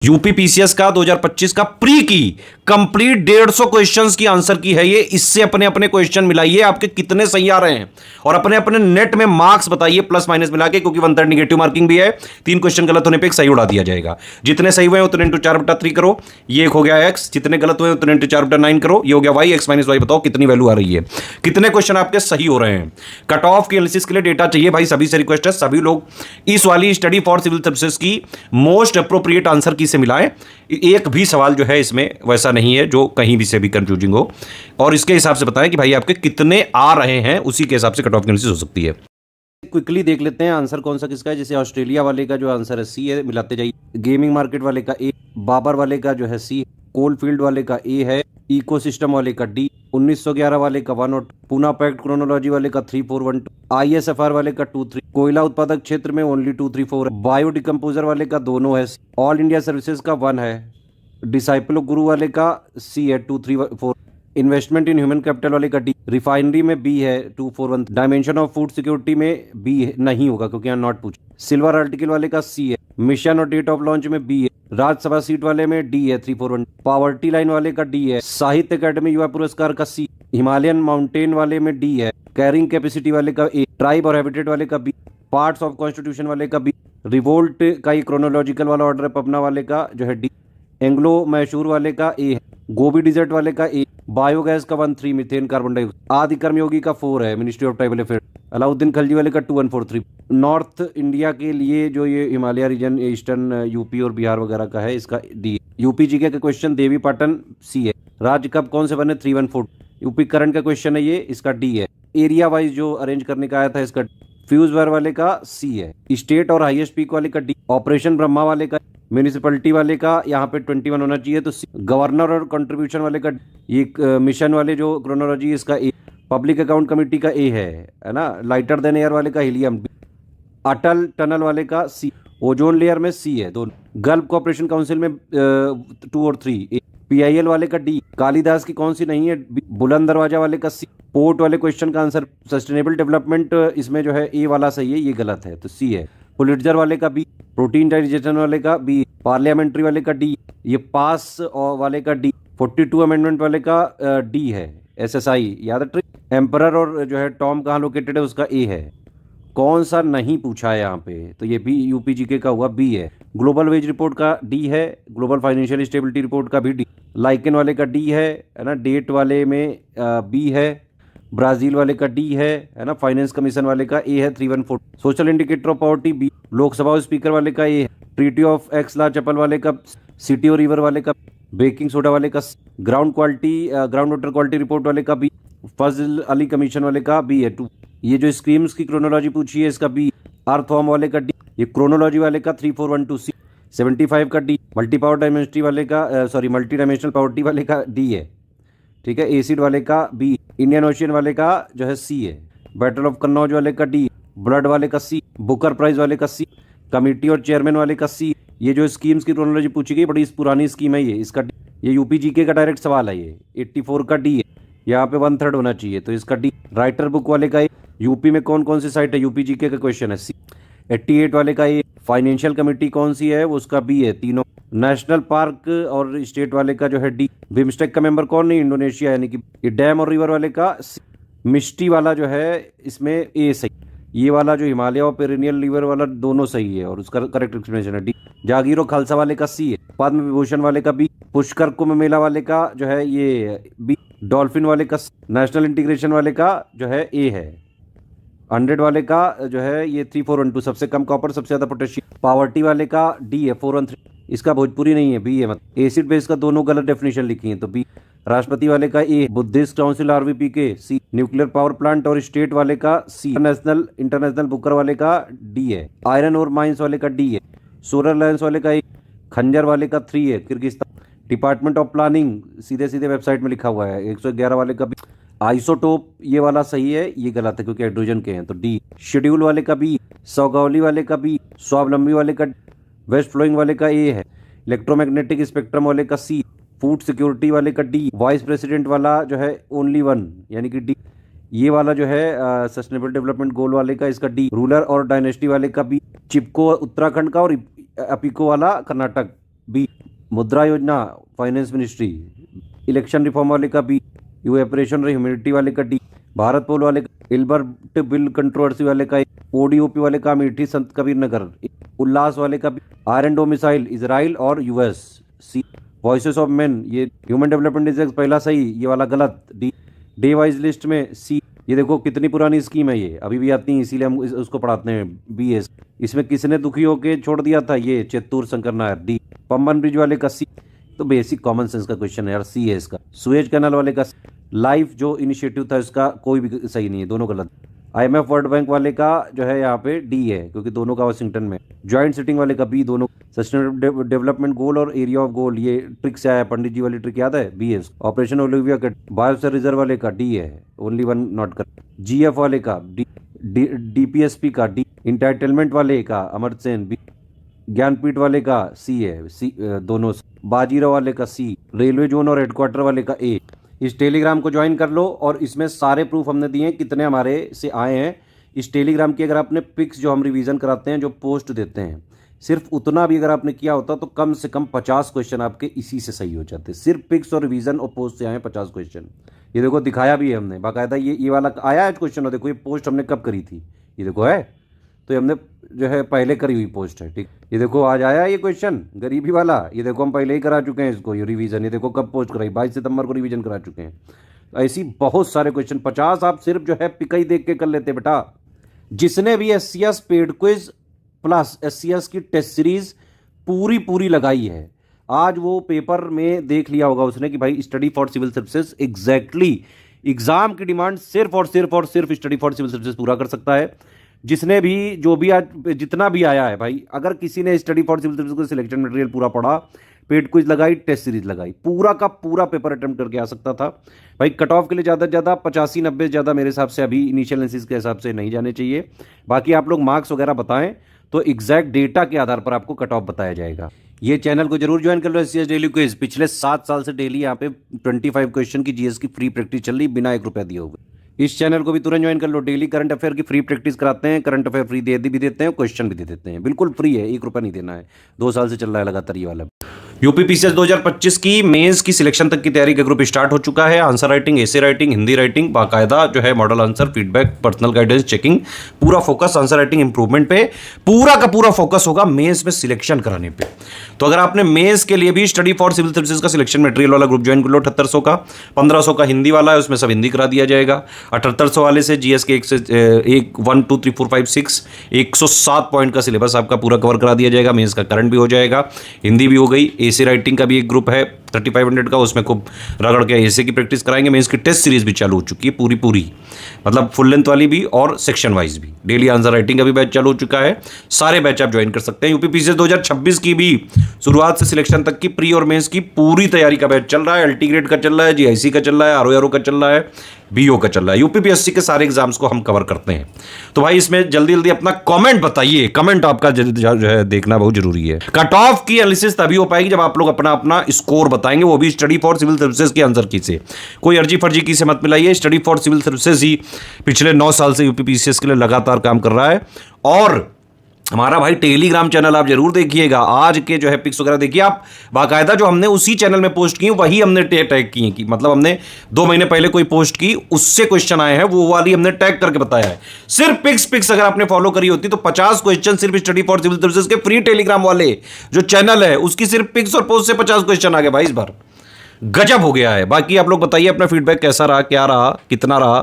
UP PCS का 2025 का pre की कंप्लीट 150 क्वेश्चंस की आंसर की है ये। इससे अपने अपने क्वेश्चन मिलाइए, आपके कितने सही आ रहे हैं और अपने अपने नेट में मार्क्स बताइए प्लस माइनस मिला के, क्योंकि 1/3 निगेटिव मार्किंग भी है। 3 क्वेश्चन गलत होने पे एक सही उड़ा दिया जाएगा। जितने सही हुए उतने इंटू 4/3 करो, ये हो गया एक्स। जितने गलत हुए उतने इंटू 4/9 करो, ये हो गया वाई। एक्स माइनस वाई बताओ कितनी वैल्यू आ रही है, कितने क्वेश्चन आपके सही हो रहे हैं। कट ऑफ की एनालिसिस के लिए डेटा चाहिए भाई, सभी से रिक्वेस्ट है, सभी लोग इस वाली स्टडी फॉर सिविल सर्विसेज की मोस्ट अप्रोप्रिएट आंसर की से मिलाएं। एक भी सवाल जो है इसमें वैसा नहीं है जो कहीं भी से भी कंफ्यूजिंग हो, और इसके हिसाब से बताएं कि भाई आपके कितने आ रहे हैं, उसी के हिसाब से कट ऑफ की एनालिसिस हो सकती है। क्विकली देख लेते हैं आंसर कौन सा किसका है। जैसे ऑस्ट्रेलिया वाले का जो आंसर है सी है, मिलाते जाइए। गेमिंग मार्केट वाले का ए, बाबर वाले का जो है सी, कोलफील्ड वाले का ए है, इकोसिस्टम वाले का डी, 1911 वाले का 1 और पूना पैक्ट क्रोनोलॉजी वाले का 3412, आईएसएफआर वाले का 23, कोयला उत्पादक क्षेत्र में ओनली 234 है, बायो डिकम्पोजर वाले का दोनों है, ऑल इंडिया सर्विसेज का 1 है, डिसाइपल गुरु वाले का सी है 234, इन्वेस्टमेंट इन ह्यूमन कैपिटल वाले का डी, रिफाइनरी में बी है 241, डायमेंशन ऑफ फूड सिक्योरिटी में बी नहीं होगा क्योंकि यहाँ नॉट पूछा, सिल्वर आर्टिकल वाले का सी है, मिशन और डेट ऑफ लॉन्च में बी है, राज्यसभा सीट वाले में डी है 341, पावर्टी लाइन वाले का डी है, साहित्य अकेडमी युवा पुरस्कार का सी, हिमालयन माउंटेन वाले में डी है, कैरिंग कैपेसिटी वाले का ए, ट्राइब और हैबिटेट वाले का बी, पार्ट्स ऑफ कॉन्स्टिट्यूशन वाले का बी, रिवोल्ट का ही क्रोनोलॉजिकल वाला ऑर्डर है पबना वाले का जो है डी, एंग्लो मैशूर वाले का ए है, गोबी डिजर्ट वाले का ए, बायोगैस का 13, मीथेन कार्बन डाइऑक्साइड, आदि कर्मयोगी का 4 है, ministry of tribal affair, Alauddin Khalji वाले का 2143। नॉर्थ इंडिया के लिए जो ये हिमालय रीजन ईस्टर्न यूपी और बिहार वगैरह का है, इसका डी। यूपी जीके का क्वेश्चन देवी पाटन सी है, राज्य कब कौन से बने 314, यूपी करंट का क्वेश्चन है ये, इसका डी है। एरिया वाइज जो अरेंज करने का आया था इसका फ्यूज वायर वाले का सी है, स्टेट और हाईएस्ट पीक वाले का डी, ऑपरेशन ब्रह्मा वाले का, म्यूनिसिपैलिटी वाले का यहाँ पे 21 होना चाहिए तो सी, गवर्नर और कंट्रीब्यूशन वाले का ये, मिशन वाले जो क्रोनोलॉजी इसका ए, पब्लिक अकाउंट कमेटी का ए है ना, लाइटर देन एयर वाले का हीलियम, अटल टनल वाले का सी, ओजोन लेयर में सी है दोनों, गल्फ कोऑपरेशन काउंसिल में 2 और 3, पीआईएल वाले का डी, कालिदास की कौन सी नहीं है, बुलंद दरवाजा वाले का सी, पोर्ट वाले क्वेश्चन का आंसर सस्टेनेबल डेवलपमेंट इसमें जो है ए वाला सही है, ये गलत है तो सी है, पुलिट्जर वाले का बी, प्रोटीन डाइजेशन वाले का बी, पार्लियामेंट्री वाले का डी, ये पास वाले का डी, 42 अमेंडमेंट वाले का डी है, एसएसआई याद है, एम्परर और जो है टॉम कहाँ लोकेटेड है उसका ए है। कौन सा नहीं पूछा है यहाँ पे, तो ये भी यूपी जीके का हुआ बी है। ग्लोबल वेज रिपोर्ट का डी है, ग्लोबल फाइनेंशियल स्टेबिलिटी रिपोर्ट का भी डी, लाइकन वाले का डी है ना, डेट वाले में बी है, ब्राजील वाले का डी है ना, फाइनेंस कमीशन वाले का ए है 314, social indicator of poverty B, Lok Sabha speaker वाले का ए है, ट्रीटी ऑफ एक्स ला चपल वाले का, सिटी और रिवर वाले का, बेकिंग सोडा वाले का, ग्राउंड वाटर क्वालिटी रिपोर्ट वाले का बी, फजल अली कमीशन वाले का बी है 2, ये जो स्कीम्स की क्रोनोलॉजी पूछी है इसका बी, अर्थवॉर्म वाले का डी, ये क्रोनोलॉजी वाले का 3412 सी, 75 का डी, मल्टी पावर डायमेंसिटी वाले का मल्टी डायमेंशनल पावर्टी वाले का डी है, ठीक है, एसिड वाले का बी, इंडियन ओशियन वाले का जो है सी है, बैटल ऑफ कन्नौज वाले का डी, ब्लड वाले का सी, बुकर प्राइज वाले का सी, कमेटी और चेयरमैन वाले का सी। ये जो स्कीम्स की क्रोनोलॉजी पूछी गई बड़ी पुरानी स्कीम है ये, इसका ये यूपी जीके का डायरेक्ट सवाल है, ये 84 का डी है, यहाँ पे 1/3 होना चाहिए तो इसका डी। राइटर बुक वाले का यूपी में कौन कौन सी साइट है, यूपी जीके का क्वेश्चन है सी। 88 वाले का ये, फाइनेंशियल कमेटी कौन सी है वो उसका बी है तीनों। नेशनल पार्क और स्टेट वाले का जो है डी। बिम्स्टेक का मेंबर कौन नहीं, इंडोनेशिया, यानी कि डैम और रिवर वाले का सी। मिष्टी वाला जो है इसमें ए सही, ये वाला जो हिमालय और पेरिनियल रिवर वाला दोनों सही है और उसका करेक्ट एक्सप्लेनेशन है डी। जागीर और खालसा वाले का सी है, पद्म विभूषण वाले का बी, पुष्कर कुंभ मेला वाले का जो है ये बी, डॉल्फिन वाले का, नेशनल इंटीग्रेशन वाले का जो है ए है, 100 वाले का जो है ये 3412, सबसे कम कॉपर सबसे ज्यादा पोटेशियम, पावर्टी वाले का डी है 413, इसका भोजपुरी नहीं है बी है, मतलब एसिड बेस का दोनों गलत डेफिनेशन लिखी है तो बी। राष्ट्रपति वाले का ए, बुद्धिस्ट काउंसिल आरवीपी के सी, न्यूक्लियर पावर प्लांट और स्टेट वाले का सी, इंटरनेशनल बुकर वाले का डी है, आयरन और माइंस वाले का डी है, सोलर लाइन्स वाले का ए, खंजर वाले का 3 है किर्गिस्तान, डिपार्टमेंट ऑफ प्लानिंग सीधे सीधे वेबसाइट में लिखा हुआ है 111 वाले का बी, आइसोटोप ये वाला सही है, ये गलत है क्योंकि हाइड्रोजन के हैं तो डी। शेड्यूल वाले का बी, सौगौली वाले का बी, स्वावलंबी वाले का, वेस्ट फ्लोइंग वाले का ए है, इलेक्ट्रोमैग्नेटिक स्पेक्ट्रम वाले का सी, फूड सिक्योरिटी वाले का डी, वाइस प्रेसिडेंट वाला जो है ओनली 1 यानी कि डी, ये वाला जो है सस्टेनेबल डेवलपमेंट गोल वाले का इसका डी, रूलर और डायनेस्टी वाले का बी, चिपको उत्तराखंड का और अपिको वाला कर्नाटक बी मुद्रा योजना फाइनेंस मिनिस्ट्री, इलेक्शन रिफॉर्म वाले का बी, इवेपोरेशन और ह्यूमिडिटी वाले का डी, भारत पोल वाले का, इल्बर्ट बिल कंट्रोवर्सी वाले का, ओडीओपी वाले का अमेठी संत कबीर नगर, उल्लास वाले का बी, आयरन डोमिसाइल इजराइल और US, C voices of men ये ह्यूमन डेवलपमेंट इंडेक्स पहला सही, ये वाला गलत, डी डे वाइज लिस्ट में सी, ये देखो कितनी पुरानी स्कीम है, ये अभी भी आती है इसीलिए हम उसको पढ़ाते हैं बीएस। इसमें किसने दुखी होकर छोड़ दिया था, ये चेत्तूर शंकर नायर, डी पम्बन ब्रिज वाले का सी, तो बेसिक कॉमन सेंस का क्वेश्चन है यार, सी है इसका। सुएज कैनाल वाले का लाइफ जो इनिशिएटिव था इसका कोई भी सही नहीं है, दोनों गलत। आईएमएफ वर्ल्ड बैंक वाले का जो है यहाँ पे डी है क्योंकि दोनों का वाशिंगटन में, ज्वाइंट सिटिंग वाले का बी, दोनों। सस्टेनेबल डेवलपमेंट गोल और एरिया ऑफ गोल ये ट्रिक से आया, पंडित जी वाली ट्रिक याद है, बी है। ऑपरेशन ओलिविया का बायोस्फीयर रिजर्व वाले का डी है, ओनली वन नॉट कर। जीएफ वाले का डी, डीपीएसपी का डी, इंटाइटलमेंट वाले का अमर्त्य सेन बी, ज्ञानपीठ वाले का सी है, सी दोनों। बाजीराव वाले का सी, रेलवे जोन और हेडक्वार्टर वाले का ए। इस टेलीग्राम को ज्वाइन कर लो और इसमें सारे प्रूफ हमने दिए हैं कितने हमारे से आए हैं। इस टेलीग्राम की अगर आपने पिक्स जो हम रिवीजन कराते हैं जो पोस्ट देते हैं सिर्फ उतना भी अगर आपने किया होता तो कम से कम 50 क्वेश्चन आपके इसी से सही हो जाते। सिर्फ पिक्स और रिवीजन और पोस्ट से आए 50 क्वेश्चन। ये देखो दिखाया भी है हमने बाकायदा, ये वाला आया है क्वेश्चन। और देखो ये पोस्ट हमने कब करी थी, ये देखो है, तो हमने जो है पहले करी हुई पोस्ट है, ठीक। ये देखो आज आया ये क्वेश्चन गरीबी वाला, ये देखो हम पहले ही करा चुके हैं इसको, ये रिवीजन। ये देखो कब पोस्ट कराई, 22 सितंबर को रिवीजन करा चुके हैं। ऐसी बहुत सारे क्वेश्चन 50 आप सिर्फ जो है पिकई देख के कर लेते बेटा। जिसने भी SCS paid quiz plus SCS की टेस्ट सीरीज पूरी लगाई है, आज वो पेपर में देख लिया होगा उसने कि भाई study for civil services exactly exam की डिमांड सिर्फ और सिर्फ स्टडी फॉर सिविल सर्विसेज पूरा कर सकता है। जिसने भी जो भी आज जितना भी आया है भाई, अगर किसी ने स्टडी फॉर सिविल सर्विसेज को सिलेक्शन मटेरियल पूरा पढ़ा, पेड क्विज लगाई, टेस्ट सीरीज लगाई, पूरा का पूरा पेपर अटेम्प्ट करके आ सकता था भाई। कट ऑफ के लिए ज़्यादा से ज़्यादा 85-90 ज़्यादा मेरे हिसाब से अभी इनिशियल एनालिसिस के हिसाब से नहीं जाने चाहिए। बाकी आप लोग मार्क्स वगैरह बताएं तो एग्जैक्ट डेटा के आधार पर आपको कट ऑफ बताया जाएगा। ये चैनल को जरूर ज्वाइन कर लो, SCS डेली क्विज। पिछले 7 साल से डेली यहाँ पे 25 क्वेश्चन की GS की फ्री प्रैक्टिस चल रही बिना 1 रुपया दिए हुए। इस चैनल को भी तुरंत ज्वाइन कर लो। डेली करंट अफेयर की फ्री प्रैक्टिस कराते हैं, करंट अफेयर फ्री भी देते हैं, क्वेश्चन भी दे देते हैं, बिल्कुल फ्री है, 1 रुपया नहीं देना है। 2 साल से चल रहा है लगातार ये वाला। यूपीपीसीएस 2025 की मेंस की सिलेक्शन तक की तैयारी का ग्रुप स्टार्ट हो चुका है। Answer writing, essay writing, Hindi writing, बाकायदा जो है model answer, feedback, personal guidance, checking, पूरा फोकस आंसर राइटिंग इंप्रूवमेंट पे, पूरा का पूरा फोकस होगा मेंस में सिलेक्शन कराने पे। तो अगर आपने मेंस के लिए भी स्टडी फॉर सिविल सर्विसेज का सिलेक्शन मटेरियल वाला ग्रुप ज्वाइन कर लो, 7800 का, 1500 का हिंदी वाला है, उसमें सब हिंदी करा दिया जाएगा। 7800 वाले से GS के 1 2 3 4 5 6 107 पॉइंट का सिलेबस आपका पूरा कवर करा दिया जाएगा। मेंस का करंट भी हो जाएगा, हिंदी भी हो गई। एसे राइटिंग का भी एक ग्रुप है 3500 का, उसमें खूब रगड़ के एसे की प्रैक्टिस कराएंगे। मेंस की टेस्ट सीरीज भी चालू हो चुकी है पूरी, मतलब फुल लेंथ वाली भी और सेक्शन वाइज भी। डेली आंसर राइटिंग का भी बैच चालू हो चुका है। सारे बैच आप ज्वाइन कर सकते हैं। यूपीपीसीएस 2026 की भी शुरुआत से सिलेक्शन तक की प्री और मेंस की पूरी तैयारी का बैच चल रहा है। LT ग्रेड का चल रहा है, GIC का चल रहा है, RO का चल रहा है, BO का चल रहा है। यूपीपीएससी के सारे एग्जाम्स को हम कवर करते हैं। तो भाई इसमें जल्दी अपना कमेंट बताइए, कमेंट आपका जो है देखना बहुत जरूरी है। कट ऑफ की एनालिसिस तभी हो पाएगी जब आप लोग अपना स्कोर बताएंगे, वो भी स्टडी फॉर सिविल सर्विसेज के आंसर की से। कोई अर्जी फर्जी की से मत मिलाइए। स्टडी फॉर सिविल सर्विसेज ही पिछले 9 साल से यूपीपीसीएस के लिए लगातार काम कर रहा है। और हमारा भाई टेलीग्राम चैनल आप जरूर देखिएगा। आज के जो है पिक्स वगैरह देखिए आप, बाकायदा जो हमने उसी चैनल में पोस्ट की वही हमने टैग किए कि मतलब हमने 2 महीने पहले कोई पोस्ट की, उससे क्वेश्चन आए हैं, वो वाली हमने टैग करके बताया है। सिर्फ पिक्स अगर आपने फॉलो करी होती तो 50 क्वेश्चन सिर्फ स्टडी फॉर सिविल सर्विसेज के फ्री टेलीग्राम वाले जो चैनल है उसकी सिर्फ पिक्स और पोस्ट से 50 क्वेश्चन आ गए भाई। इस बार गजब हो गया है। बाकी आप लोग बताइए अपना फीडबैक कैसा रहा, क्या रहा, कितना रहा।